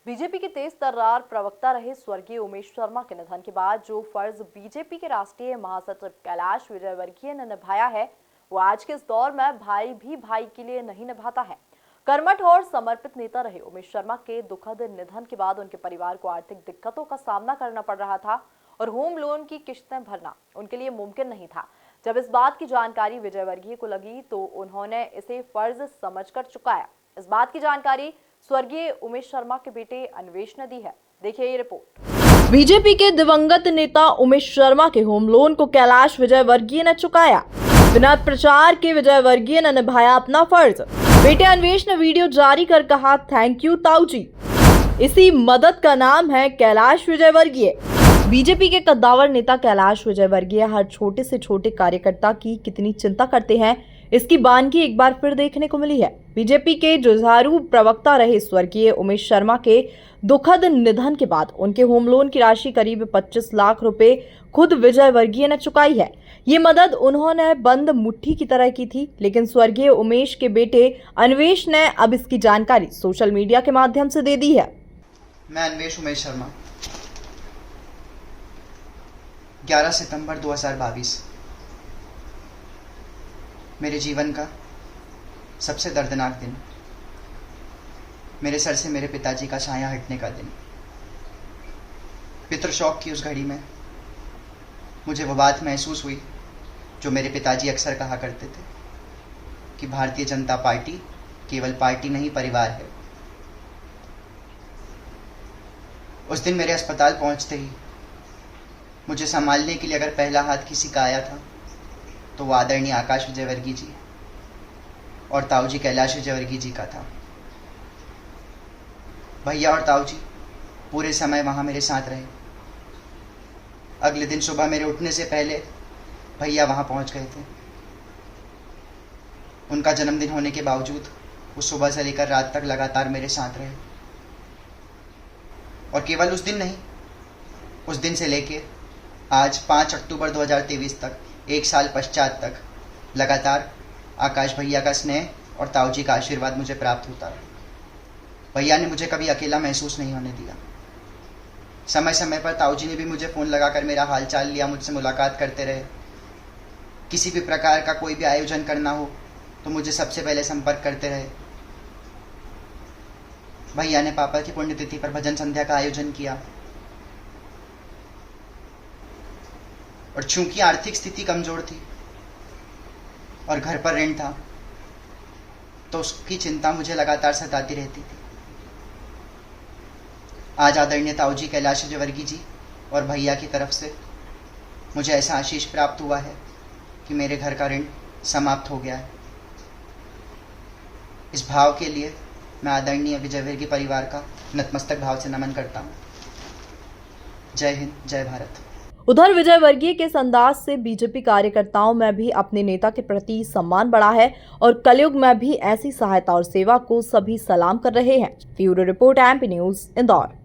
BJP के तेज तर्रार प्रवक्ता रहे स्वर्गीय उमेश शर्मा के निधन के बाद जो फर्ज बीजेपी के राष्ट्रीय महासचिव कैलाश विजयवर्गीय ने निभाया है, वो आज के इस दौर में भाई भी भाई के लिए नहीं निभाता है। कर्मठ और समर्पित नेता रहे उमेश शर्मा के दुखद निधन के बाद उनके परिवार को आर्थिक दिक्कतों का सामना करना पड़ रहा था और होम लोन की किश्तें भरना उनके लिए मुमकिन नहीं था। जब इस बात की जानकारी विजयवर्गीय को लगी तो उन्होंने इसे फर्ज समझकर चुकाया। इस बात की जानकारी स्वर्गीय उमेश शर्मा के बेटे अन्वेष ने दी है। देखिए ये रिपोर्ट। बीजेपी के दिवंगत नेता उमेश शर्मा के होम लोन को कैलाश विजयवर्गीय ने चुकाया। बिना प्रचार के विजयवर्गीय ने निभाया अपना फर्ज। बेटे अन्वेष ने वीडियो जारी कर कहा, थैंक यू ताऊ जी। इसी मदद का नाम है कैलाश विजयवर्गीय। बीजेपी के कद्दावर नेता कैलाश विजयवर्गीय हर छोटे से छोटे कार्यकर्ता की कितनी चिंता करते हैं, इसकी बानगी एक बार फिर देखने को मिली है। बीजेपी के जुझारू प्रवक्ता रहे स्वर्गीय उमेश शर्मा के दुखद निधन के बाद उनके होम लोन की राशि करीब 25 लाख रुपए खुद विजयवर्गीय ने चुकाई है। ये मदद उन्होंने बंद मुट्ठी की तरह की थी, लेकिन स्वर्गीय उमेश के बेटे अन्वेष ने अब इसकी जानकारी सोशल मीडिया के माध्यम से दे दी है। मैं अन्वेष उमेश शर्मा 11 सितंबर 2022 मेरे जीवन का सबसे दर्दनाक दिन, मेरे सर से मेरे पिताजी का छाया हटने का दिन। पितृशोक की उस घड़ी में मुझे वो बात महसूस हुई जो मेरे पिताजी अक्सर कहा करते थे कि भारतीय जनता पार्टी केवल पार्टी नहीं परिवार है। उस दिन मेरे अस्पताल पहुंचते ही मुझे संभालने के लिए अगर पहला हाथ किसी का आया था तो वो आदरणीय आकाश विजयवर्गीय जी और ताऊ जी कैलाश विजयवर्गीय जी का था। भैया और ताऊ जी पूरे समय वहां मेरे साथ रहे। अगले दिन सुबह मेरे उठने से पहले भैया वहां पहुंच गए थे। उनका जन्मदिन होने के बावजूद वो सुबह से लेकर रात तक लगातार मेरे साथ रहे। और केवल उस दिन नहीं, उस दिन से लेके आज 5 अक्टूबर 2023 तक, एक साल पश्चात तक लगातार आकाश भैया का स्नेह और ताऊ जी का आशीर्वाद मुझे प्राप्त होता है। भैया ने मुझे कभी अकेला महसूस नहीं होने दिया। समय समय पर ताऊ जी ने भी मुझे फ़ोन लगाकर मेरा हालचाल लिया, मुझसे मुलाकात करते रहे। किसी भी प्रकार का कोई भी आयोजन करना हो तो मुझे सबसे पहले संपर्क करते रहे। भैया ने पापा की पुण्यतिथि पर भजन संध्या का आयोजन किया। और चूंकि आर्थिक स्थिति कमजोर थी और घर पर ऋण था तो उसकी चिंता मुझे लगातार सताती रहती थी। आज आदरणीय ताऊ जी कैलाश विजयवर्गीय जी और भैया की तरफ से मुझे ऐसा आशीष प्राप्त हुआ है कि मेरे घर का ऋण समाप्त हो गया है। इस भाव के लिए मैं आदरणीय विजयवर्गीय परिवार का नतमस्तक भाव से नमन करता हूँ। जय हिंद, जय भारत। उधर विजयवर्गीय के इस अंदाज से बीजेपी कार्यकर्ताओं में भी अपने नेता के प्रति सम्मान बढ़ा है और कलयुग में भी ऐसी सहायता और सेवा को सभी सलाम कर रहे हैं। Bureau report, MP news, Indore.